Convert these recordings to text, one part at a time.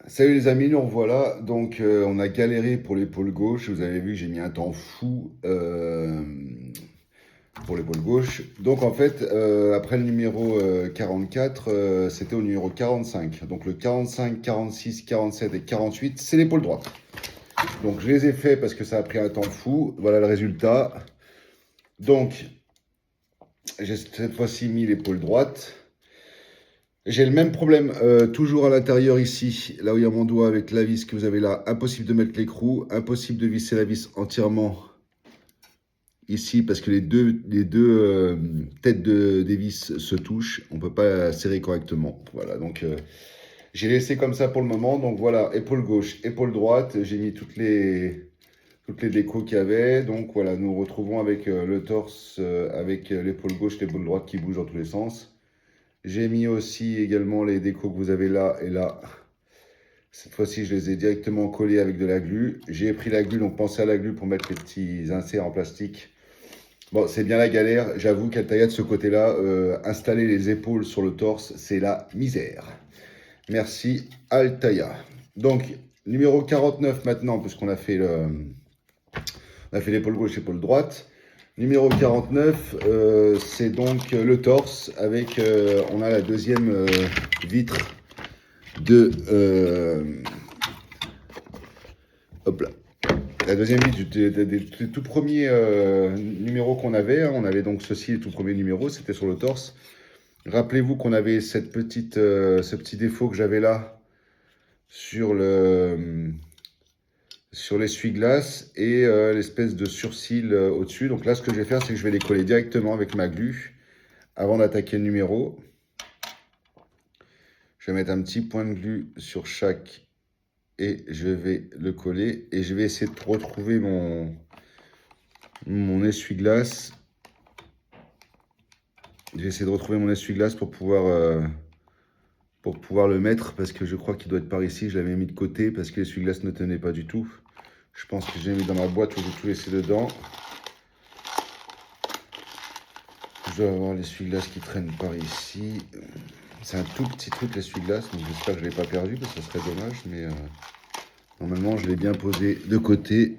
Salut les amis, nous revoilà. Donc, on a galéré pour l'épaule gauche. Vous avez vu, j'ai mis un temps fou pour l'épaule gauche. Donc, en fait, après le numéro 44, c'était au numéro 45. Donc, le 45, 46, 47 et 48, c'est l'épaule droite. Donc, je les ai faits parce que ça a pris un temps fou. Voilà le résultat. Donc, j'ai cette fois-ci mis l'épaule droite. J'ai le même problème, toujours à l'intérieur ici, là où il y a mon doigt avec la vis que vous avez là. Impossible de mettre l'écrou, impossible de visser la vis entièrement ici parce que les deux têtes des vis se touchent. On ne peut pas serrer correctement. Voilà, donc j'ai laissé comme ça pour le moment. Donc voilà, épaule gauche, épaule droite. J'ai mis toutes les décos qu'il y avait. Donc voilà, nous retrouvons avec le torse, avec l'épaule gauche, l'épaule droite qui bouge dans tous les sens. J'ai mis aussi également les décos que vous avez là et là. Cette fois-ci, je les ai directement collés avec de la glu. J'ai pris la glu, donc pensez à la glu pour mettre les petits inserts en plastique. Bon, c'est bien la galère. J'avoue qu'Altaïa, de ce côté-là, installer les épaules sur le torse, c'est la misère. Merci, Altaïa. Donc, numéro 49 maintenant, puisqu'on a fait l'épaule gauche, l'épaule droite. Numéro 49, c'est donc le torse avec, on a la deuxième vitre de, hop là, la deuxième vitre des tout premiers numéros qu'on avait. Hein. On avait donc ceci, les tout premiers numéros, c'était sur le torse. Rappelez-vous qu'on avait ce petit défaut que j'avais là sur l'essuie-glace et l'espèce de surcil au-dessus. Donc là, ce que je vais faire, c'est que je vais les coller directement avec ma glu avant d'attaquer le numéro. Je vais mettre un petit point de glu sur chaque et je vais le coller. Et je vais essayer de retrouver mon essuie-glace. Je vais essayer de retrouver mon essuie-glace pour pouvoir le mettre parce que je crois qu'il doit être par ici. Je l'avais mis de côté parce que l'essuie-glace ne tenait pas du tout. Je pense que j'ai mis dans ma boîte où j'ai tout laissé dedans. Je dois avoir l'essuie-glace qui traîne par ici. C'est un tout petit truc l'essuie-glace, donc j'espère que je ne l'ai pas perdu parce que ce serait dommage. Mais normalement, je l'ai bien posé de côté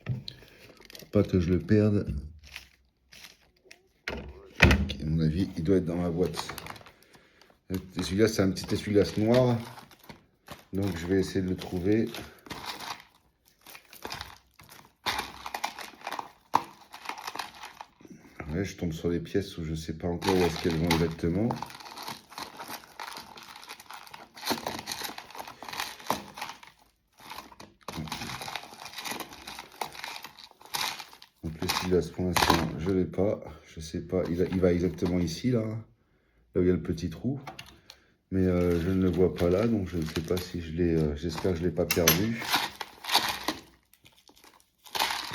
pour pas que je le perde. À mon avis, il doit être dans ma boîte. L'essuie-glace, c'est un petit essuie-glace noir. Donc je vais essayer de le trouver. Ouais, je tombe sur des pièces où je ne sais pas encore où est-ce qu'elles vont exactement. Donc l'essuie-glace pour l'instant, je ne l'ai pas. Je ne sais pas, il va exactement ici, là où il y a le petit trou. Mais je ne le vois pas là, donc je ne sais pas si je l'ai... J'espère que je ne l'ai pas perdu.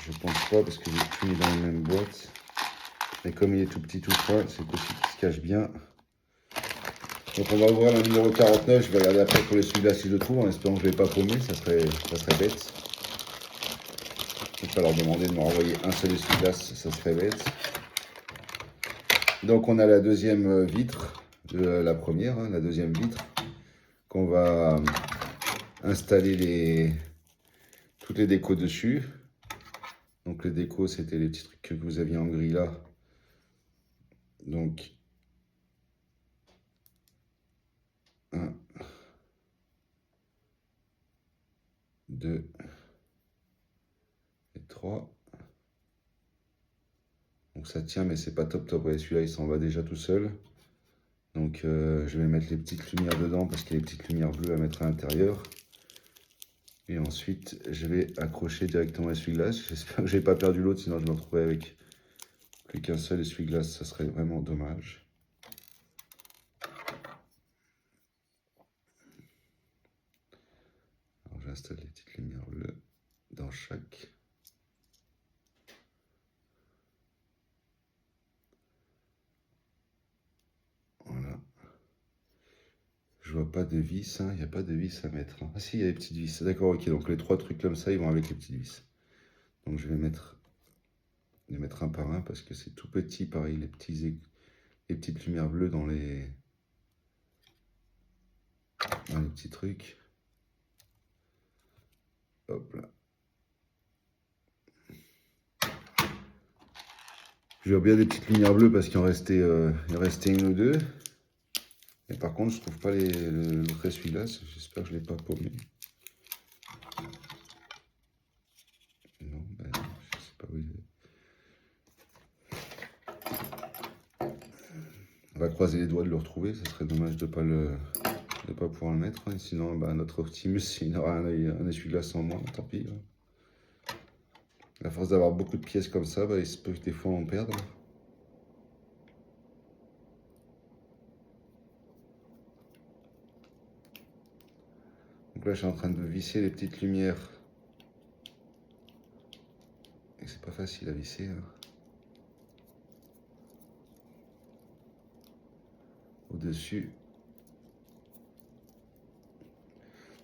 Je pense pas parce que j'ai tout mis dans la même boîte. Mais comme il est tout petit tout fin, c'est possible qu'il se cache bien. Donc on va ouvrir le numéro 49. Je vais regarder après pour les celui-là si je le trouve, en espérant que je ne l'ai pas paumé, ça serait bête. Je ne vais pas leur demander de me renvoyer un seul essuie-glace, ça serait bête. Donc on a la deuxième vitre de la première, hein, la deuxième vitre, qu'on va installer toutes les décos dessus. Donc les décos, c'était les petits trucs que vous aviez en gris là. Donc 1, 2 et 3. Donc ça tient, mais c'est pas top top. Ouais, celui-là, il s'en va déjà tout seul. Donc je vais mettre les petites lumières dedans parce qu'il y a les petites lumières bleues à mettre à l'intérieur. Et ensuite, je vais accrocher directement l'essuie-glace. J'espère que j'ai pas perdu l'autre, sinon je me retrouverai avec plus qu'un seul essuie-glace. Ça serait vraiment dommage. Alors j'installe les petites lumières bleues dans chaque. Voilà. Je vois pas de vis, hein. Il n'y a pas de vis à mettre. Hein. Ah si, il y a les petites vis. D'accord, ok. Donc les trois trucs comme ça, ils vont avec les petites vis. Donc je vais les mettre un par un parce que c'est tout petit. Pareil, les petites lumières bleues dans les petits trucs. Hop là. Je vois bien des petites lumières bleues parce qu'il en restait, il en restait une ou deux. Mais par contre, je trouve pas l'autre essuie-glace. J'espère que je ne l'ai pas paumé. Non, ben, je sais pas où il est. On va croiser les doigts de le retrouver. Ça serait dommage de ne pas pouvoir le mettre. Hein. Sinon, bah, notre Optimus, il aura un essuie-glace en moins. Tant pis. Hein. À force d'avoir beaucoup de pièces comme ça, bah, il se peut que des fois on perde. Donc là, je suis en train de visser les petites lumières. Et c'est pas facile à visser. Hein. Au-dessus.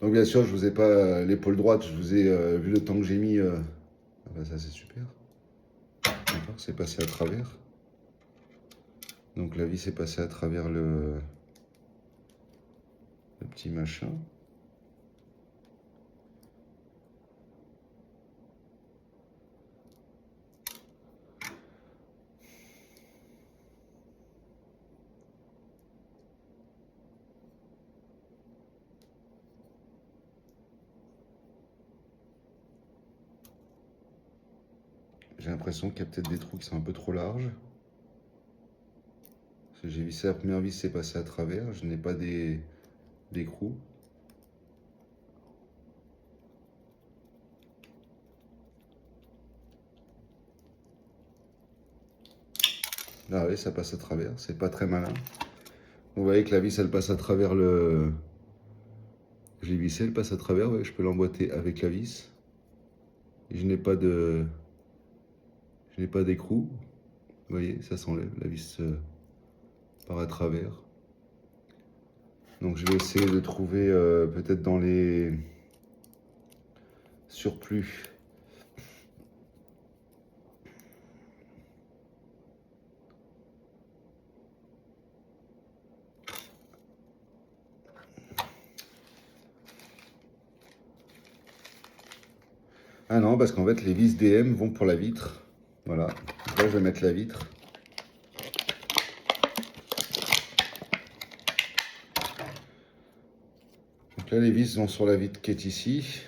Donc bien sûr, je vous ai pas l'épaule droite, je vous ai vu le temps que j'ai mis. Ah bah ça c'est super. D'accord, c'est passé à travers. Donc la vis est passée à travers le petit machin. J'ai l'impression qu'il y a peut-être des trous qui sont un peu trop larges. Parce que j'ai vissé la première vis, c'est passé à travers. Je n'ai pas d'écrou. Ah oui, ça passe à travers. C'est pas très malin. Vous voyez que la vis, elle passe à travers le... Je l'ai vissé, elle passe à travers. Ouais, je peux l'emboîter avec la vis. Et je n'ai pas de... Je n'ai pas d'écrou. Vous voyez, ça s'enlève. La vis part à travers. Donc je vais essayer de trouver peut-être dans les surplus. Ah non, parce qu'en fait les vis DM vont pour la vitre. Voilà. Donc là je vais mettre la vitre. Donc là les vis vont sur la vitre qui est ici.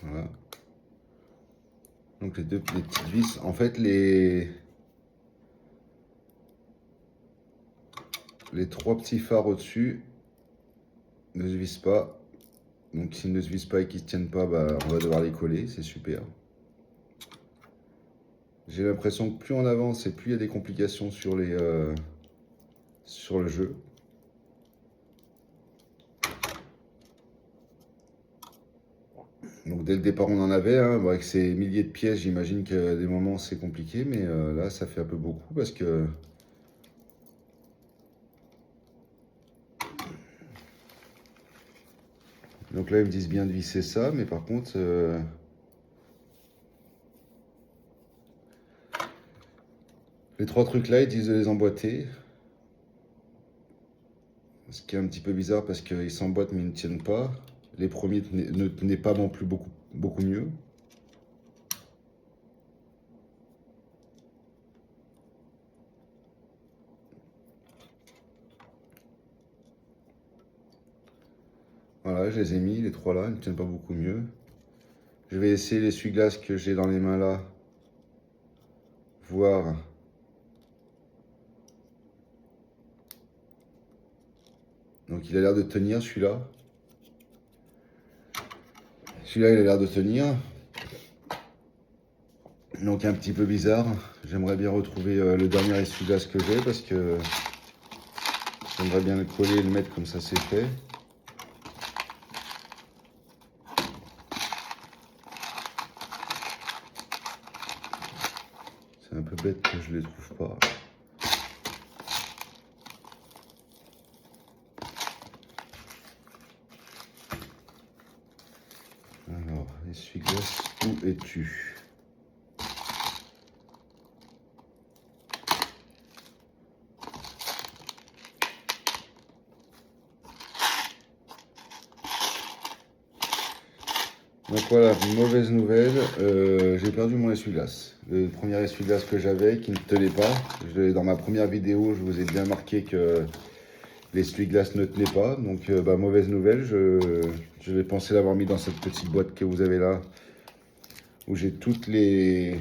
Voilà. Donc les petites vis, en fait les trois petits phares au-dessus ne se visent pas. Donc s'ils ne se visent pas et qu'ils ne tiennent pas, bah, on va devoir les coller, c'est super. J'ai l'impression que plus on avance et plus il y a des complications sur le jeu. Donc dès le départ on en avait, hein. Bon, avec ces milliers de pièces, j'imagine que des moments c'est compliqué, mais là ça fait un peu beaucoup parce que... Donc là ils me disent bien de visser ça, mais par contre... Les trois trucs là, ils disent de les emboîter. Ce qui est un petit peu bizarre parce qu'ils s'emboîtent mais ils ne tiennent pas. Les premiers ne tenaient pas non plus beaucoup mieux. Voilà, je les ai mis, les trois là, ils ne tiennent pas beaucoup mieux. Je vais essayer l'essuie-glace que j'ai dans les mains là. Voir. Donc il a l'air de tenir celui-là. Celui-là il a l'air de tenir. Donc un petit peu bizarre. J'aimerais bien retrouver le dernier essuie-glace que j'ai parce que j'aimerais bien le coller et le mettre comme ça c'est fait. C'est un peu bête que je ne les trouve pas. essuie-glace, où es-tu? Donc voilà, mauvaise nouvelle, j'ai perdu mon essuie-glace. Le premier essuie-glace que j'avais qui ne tenait pas. Dans ma première vidéo, je vous ai bien marqué que l'essuie-glace ne tenait pas. Donc mauvaise nouvelle, je vais penser l'avoir mis dans cette petite boîte que vous avez là, où j'ai toutes les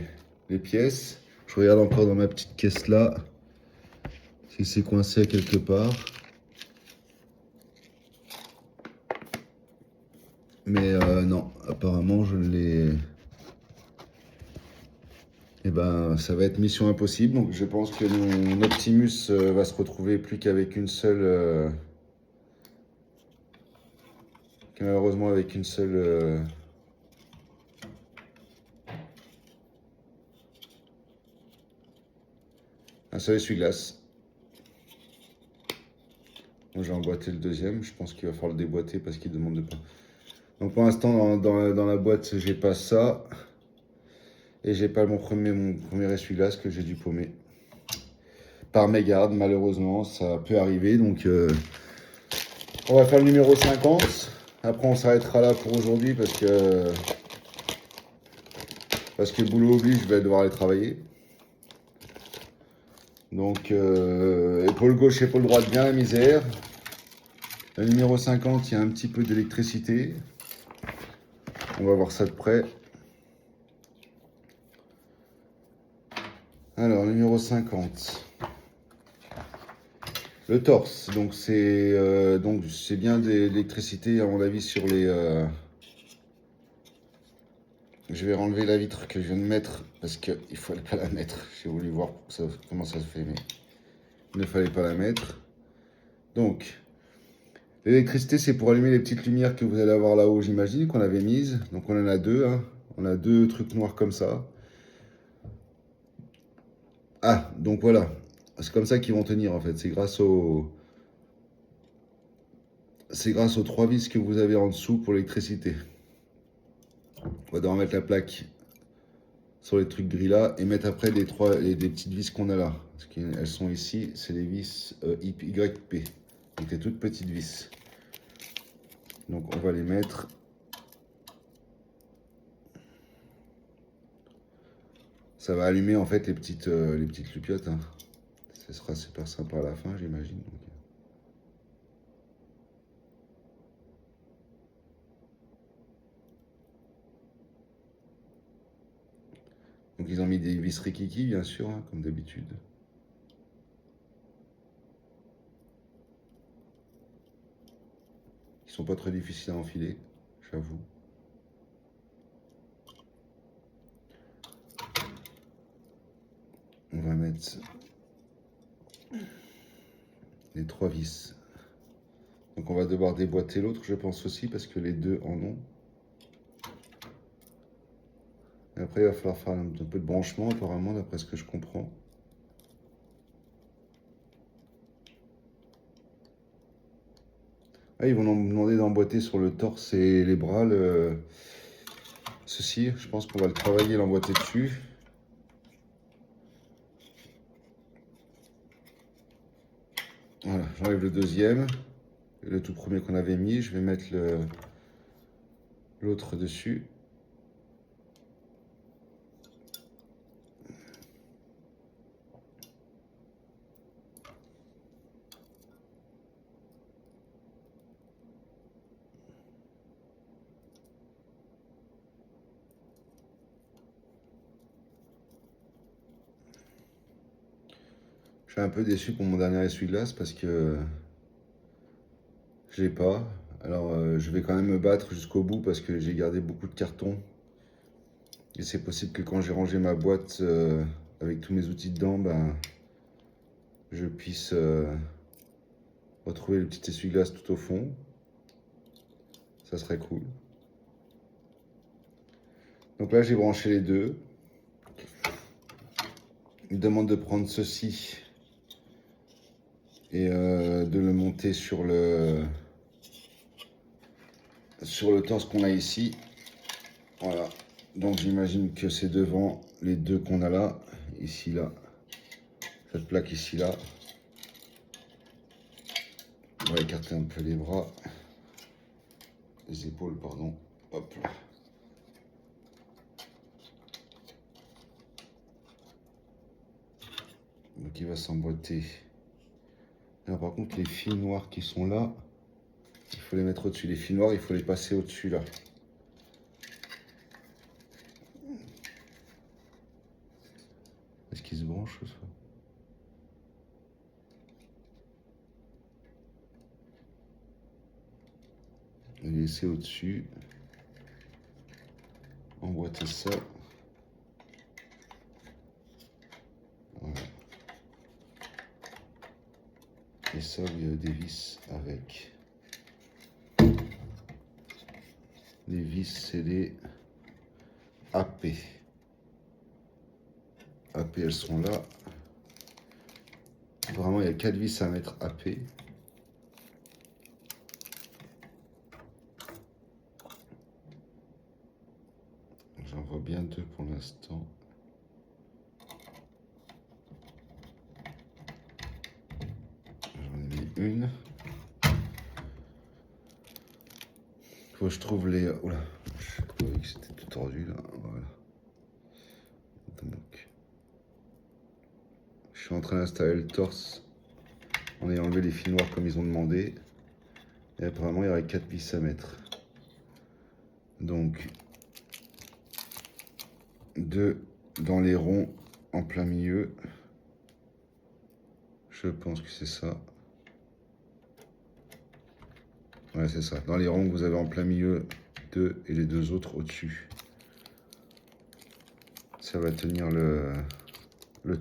pièces. Je regarde encore dans ma petite caisse là, si c'est coincé quelque part. Mais non, apparemment je l'ai... Et ben ça va être mission impossible. Donc je pense que mon Optimus va se retrouver plus qu'avec une seule... malheureusement avec une seule... un seul essuie-glace. Moi j'ai emboîté le deuxième, je pense qu'il va falloir le déboîter parce qu'il demande de pas. Donc pour l'instant dans la boîte j'ai pas ça. Et j'ai pas mon premier essuie-glace que j'ai dû paumer. Par mégarde, malheureusement, ça peut arriver. Donc on va faire le numéro 50. Après on s'arrêtera là pour aujourd'hui parce que boulot oblige, je vais devoir aller travailler. Donc épaule gauche, épaule droite, bien la misère. Le numéro 50, il y a un petit peu d'électricité. On va voir ça de près. Alors, numéro 50. Le torse, donc c'est bien de l'électricité à mon avis sur les... Je vais enlever la vitre que je viens de mettre parce qu'il ne fallait pas la mettre. J'ai voulu voir comment ça se fait, mais il ne fallait pas la mettre. Donc, l'électricité, c'est pour allumer les petites lumières que vous allez avoir là-haut, j'imagine, qu'on avait mises. Donc on en a deux, hein. On a deux trucs noirs comme ça. Ah, donc voilà. C'est comme ça qu'ils vont tenir en fait. C'est grâce aux 3 vis que vous avez en dessous pour l'électricité. On va devoir mettre la plaque sur les trucs gris là et mettre après des petites vis qu'on a là. Parce qu'elles sont ici, c'est les vis YP. Donc des toutes petites vis. Donc on va les mettre. Ça va allumer en fait les petites loupiottes. Hein. Ce sera super sympa à la fin, j'imagine. Donc ils ont mis des vis rikiki, bien sûr, hein, comme d'habitude. Ils sont pas très difficiles à enfiler, j'avoue. On va mettre les 3 vis. Donc on va devoir déboîter l'autre, je pense aussi, parce que les deux en ont. Et après, il va falloir faire un peu de branchement, apparemment, d'après ce que je comprends. Ah, ils vont nous demander d'emboîter sur le torse et les bras ceci. Je pense qu'on va le travailler, l'emboîter dessus. Voilà, j'enlève le deuxième. Le tout premier qu'on avait mis, je vais mettre l'autre dessus. Je suis un peu déçu pour mon dernier essuie-glace parce que je l'ai pas. Alors je vais quand même me battre jusqu'au bout parce que j'ai gardé beaucoup de cartons. Et c'est possible que quand j'ai rangé ma boîte avec tous mes outils dedans, ben, je puisse retrouver le petit essuie-glace tout au fond. Ça serait cool. Donc là j'ai branché les deux. Il me demande de prendre ceci et de le monter sur le torse qu'on a ici. Voilà. Donc j'imagine que c'est devant les deux qu'on a là. Ici, là. Cette plaque ici, là. On va écarter un peu les bras. Les épaules, pardon. Hop là. Donc il va s'emboîter. Là, par contre, les fils noirs qui sont là, il faut les mettre au-dessus. Les fils noirs, il faut les passer au-dessus là. Est-ce qu'ils se branchent ou ça? Les laisser au-dessus. Emboîter ça. Voilà. Et ça, il y a des vis avec. Les vis, c'est les AP. AP, elles sont là. Vraiment, il y a 4 vis à mettre AP. J'en vois bien 2 pour l'instant. J'en ai mis une. Faut que je trouve les... Oula, je croyais que c'était tout tordu là. Voilà. Donc, je suis en train d'installer le torse. On a enlevé les fils noirs comme ils ont demandé. Et apparemment, il y aurait 4 vis à mettre. Donc, 2 dans les ronds en plein milieu. Je pense que c'est ça. Ouais, c'est ça. Dans les ronds que vous avez en plein milieu, 2 et les 2 autres au-dessus. Ça va tenir le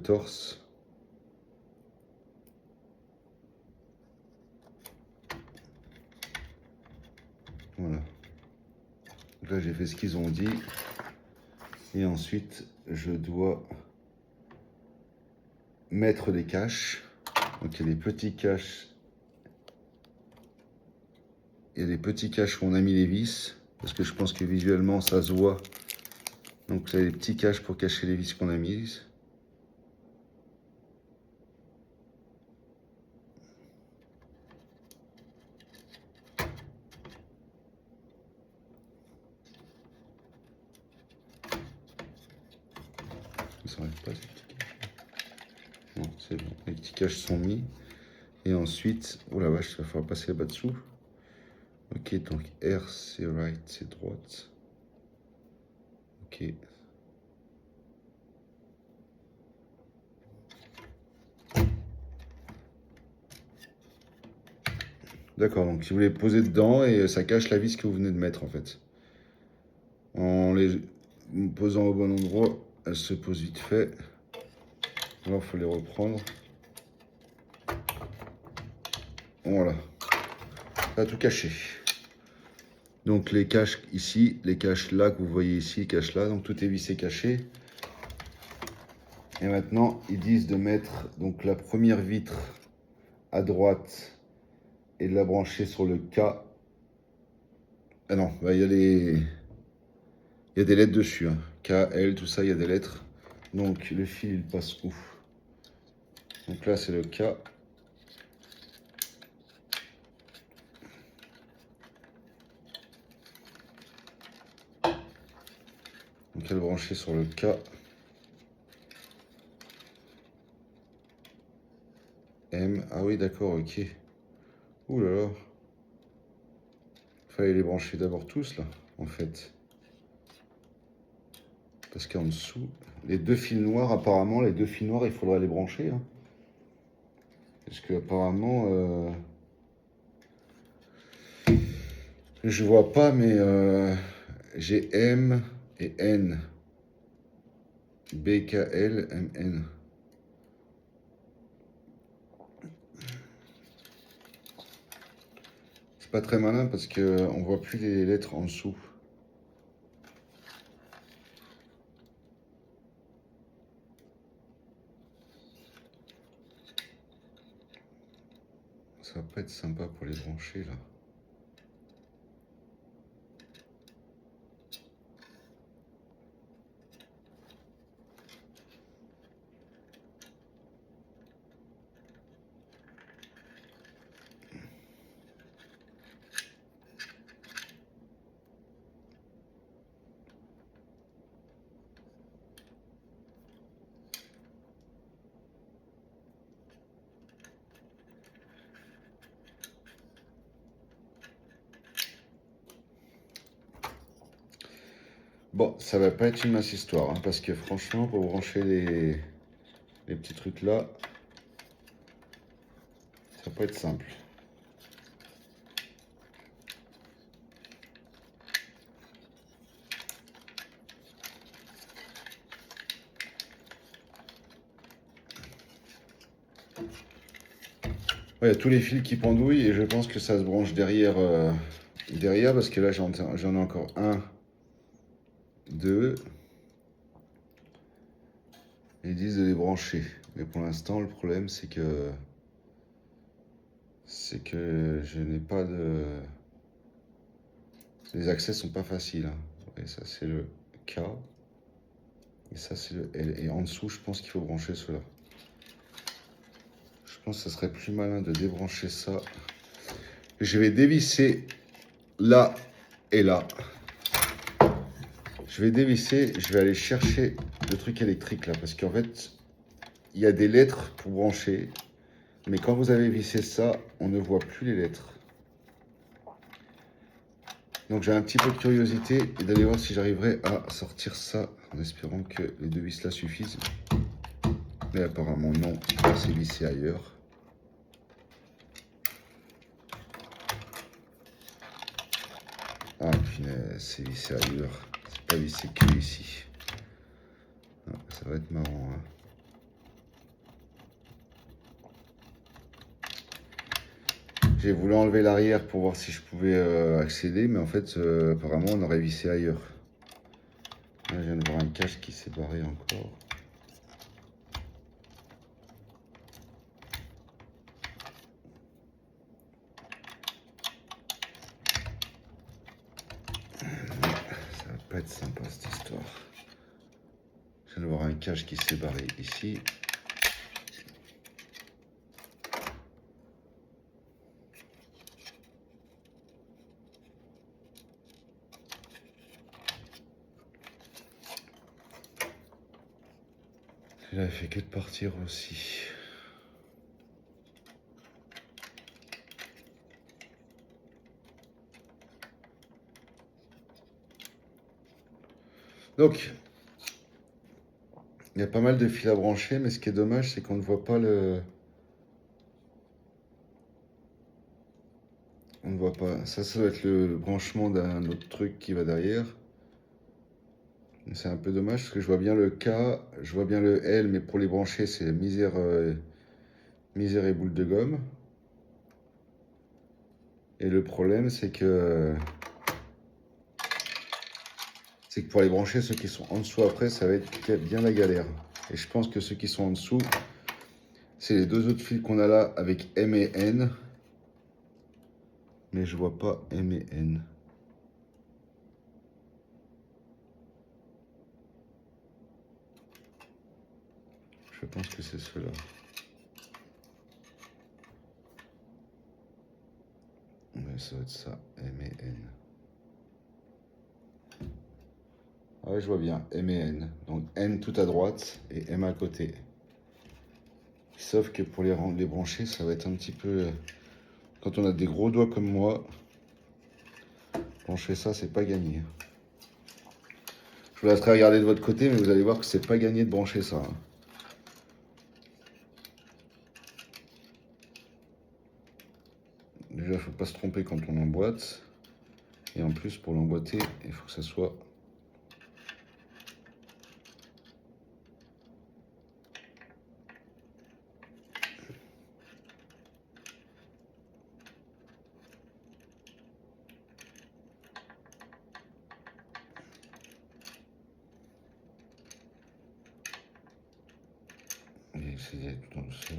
torse. Voilà. Donc là, j'ai fait ce qu'ils ont dit. Et ensuite, je dois mettre des caches. Donc, il y a des petits caches. Il y a des petits caches où on a mis les vis. Parce que je pense que visuellement, ça se voit. Donc, il y a des petits caches pour cacher les vis qu'on a mises. Ça n'arrive pas, ces petits caches. Non, c'est bon. Les petits caches sont mis. Et ensuite, oh la vache, il va falloir passer là-bas dessous. Ok, donc R c'est right, c'est droite. Ok. D'accord, donc si vous les posez dedans et ça cache la vis que vous venez de mettre en fait. En les posant au bon endroit, elles se posent vite fait. Alors il faut les reprendre. Voilà. Ça a tout caché. Donc les caches ici, les caches là que vous voyez ici, les caches là, donc tout est vissé caché. Et maintenant ils disent de mettre donc la première vitre à droite et de la brancher sur le K. Ah non, bah, il y a des lettres dessus. Hein. K, L, tout ça, il y a des lettres. Donc le fil il passe où? Donc là c'est le K. Donc elle est branchée sur le K. M. Ah oui d'accord, ok. Ouh là là. Fallait les brancher d'abord tous là, en fait. Parce qu'en dessous, les 2 fils noirs, apparemment, les 2 fils noirs, il faudrait les brancher. Hein. Parce que apparemment, je vois pas, mais j'ai M et N. B, K, L, M, N. C'est pas très malin parce que on voit plus les lettres en dessous. Ça va pas être sympa pour les brancher là. Bon, ça va pas être une mince histoire, hein, parce que franchement, pour brancher les petits trucs là, ça va pas être simple. Ouais, il y a tous les fils qui pendouillent et je pense que ça se branche derrière, derrière parce que là j'en ai encore un, deux. Ils disent de les brancher, mais pour l'instant le problème c'est que je n'ai pas de, les accès sont pas faciles, hein. Et ça c'est le K et ça c'est le L et en dessous je pense qu'il faut brancher cela. Je pense que ce serait plus malin de débrancher ça. Je vais dévisser là et là. Je vais dévisser, je vais aller chercher le truc électrique là, parce qu'en fait, il y a des lettres pour brancher, mais quand vous avez vissé ça, on ne voit plus les lettres. Donc j'ai un petit peu de curiosité et d'aller voir si j'arriverai à sortir ça, en espérant que les deux vis là suffisent. Mais apparemment non, c'est vissé ailleurs. Ah punaise, c'est vissé ailleurs. C'est pas vissé que ici. Ah, ça va être marrant, hein. J'ai voulu enlever l'arrière pour voir si je pouvais accéder, mais en fait, apparemment, on aurait vissé ailleurs. Là, je viens de voir un cache qui s'est barré encore. Ça va pas être sympa cette histoire. Je viens de voir un cache qui s'est barré ici. Il a fait que de partir aussi. Donc, il y a pas mal de fils à brancher, mais ce qui est dommage, c'est qu'on ne voit pas le... On ne voit pas. Ça doit être le branchement d'un autre truc qui va derrière. C'est un peu dommage parce que je vois bien le K, je vois bien le L, mais pour les brancher, c'est la misère, misère et boule de gomme. Et le problème, c'est que pour les brancher, ceux qui sont en dessous après, ça va être bien la galère. Et je pense que ceux qui sont en dessous, c'est les deux autres fils qu'on a là avec M et N. Mais je vois pas M et N. Je pense que c'est ceux-là. Ouais, ça va être ça, M et N. Ah ouais, je vois bien, M et N. Donc N tout à droite et M à côté. Sauf que pour les brancher, ça va être un petit peu... Quand on a des gros doigts comme moi, brancher ça, c'est pas gagné. Je vous laisserai regarder de votre côté, mais vous allez voir que c'est pas gagné de brancher ça, hein. Déjà, il ne faut pas se tromper quand on emboîte. Et en plus, pour l'emboîter, il faut que ça soit... Et essayer tout dans ça.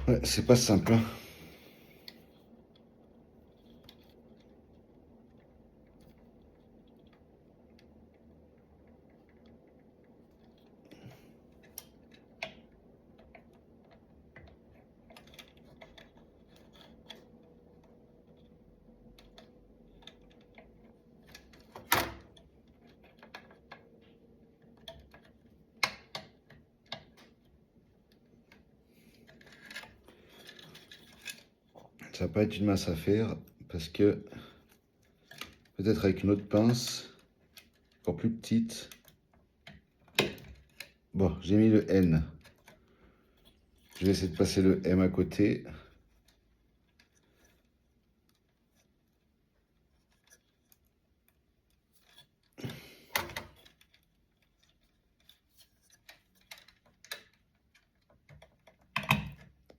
Ouais, c'est pas simple, hein. Ça va pas être une mince affaire parce que peut-être avec une autre pince, encore plus petite. Bon, j'ai mis le N. Je vais essayer de passer le M à côté.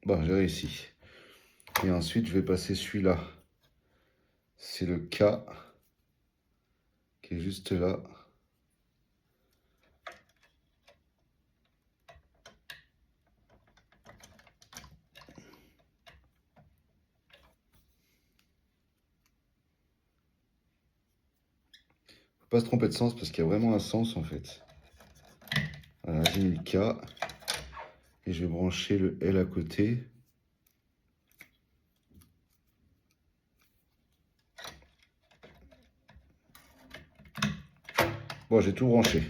Bon, j'ai réussi. Et ensuite, je vais passer celui-là. C'est le K qui est juste là. Faut pas se tromper de sens parce qu'il y a vraiment un sens en fait. Voilà, j'ai mis le K. Et je vais brancher le L à côté. Bon, j'ai tout branché.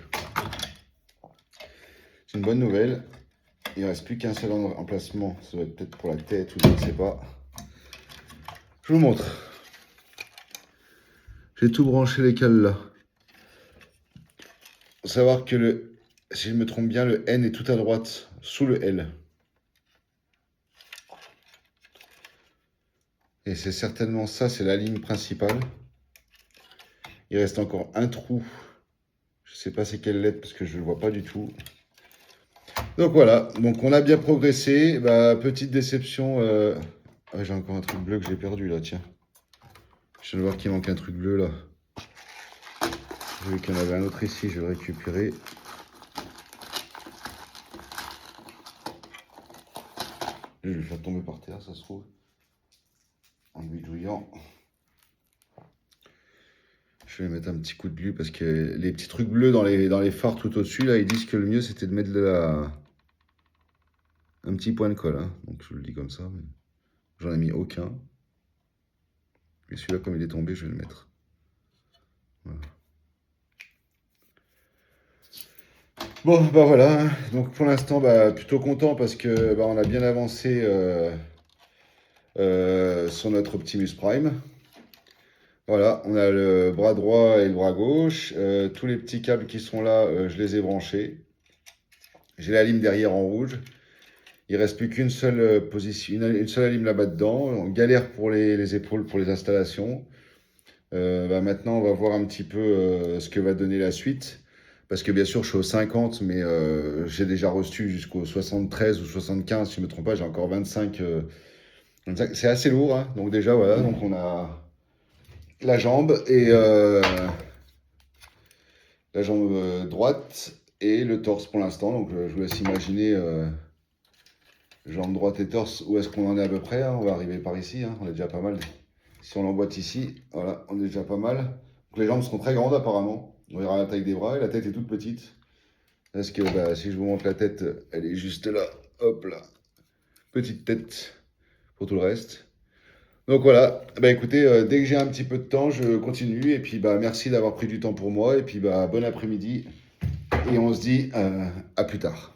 C'est une bonne nouvelle. Il ne reste plus qu'un seul emplacement. Ça doit être peut-être pour la tête ou je ne sais pas. Je vous montre. J'ai tout branché les cales là. Faut savoir que si je me trompe bien, le N est tout à droite, sous le L. Et c'est certainement ça, c'est la ligne principale. Il reste encore un trou. Je ne sais pas c'est quelle lettre parce que je ne le vois pas du tout. Donc voilà, donc on a bien progressé. Bah, petite déception. Ah, j'ai encore un truc bleu que j'ai perdu là, tiens. Je viens de voir qu'il manque un truc bleu là. J'ai vu qu'il y en avait un autre ici, je vais le récupérer. Je vais le faire tomber par terre, ça se trouve. En bidouillant. Je vais mettre un petit coup de glu parce que les petits trucs bleus dans les phares tout au-dessus, là, ils disent que le mieux c'était de mettre un petit point de colle. Hein. Donc je le dis comme ça, mais j'en ai mis aucun. Et celui-là, comme il est tombé, je vais le mettre. Voilà. Bon, bah voilà. Hein. Donc pour l'instant, bah, plutôt content parce que bah, on a bien avancé sur notre Optimus Prime. Voilà, on a le bras droit et le bras gauche. Tous les petits câbles qui sont là, je les ai branchés. J'ai la lime derrière en rouge. Il ne reste plus qu'une seule position, une seule lime là-bas dedans. On galère pour les épaules, pour les installations. Bah maintenant, on va voir un petit peu ce que va donner la suite. Parce que bien sûr, je suis au 50, mais j'ai déjà reçu jusqu'au 73 ou 75, si je ne me trompe pas. J'ai encore 25. 25. C'est assez lourd, hein. Donc déjà, voilà. Donc on a la jambe et la jambe droite et le torse pour l'instant. Donc je vous laisse imaginer jambe droite et torse où est-ce qu'on en est à peu près. Hein. On va arriver par ici, hein. On est déjà pas mal. Si on l'emboîte ici, voilà, on est déjà pas mal. Donc les jambes seront très grandes apparemment. On verra la taille des bras et la tête est toute petite. Parce que bah, si je vous montre la tête, elle est juste là. Hop là. Petite tête pour tout le reste. Donc voilà, bah écoutez, dès que j'ai un petit peu de temps, je continue. Et puis bah merci d'avoir pris du temps pour moi. Et puis bah bon après-midi. Et on se dit à plus tard.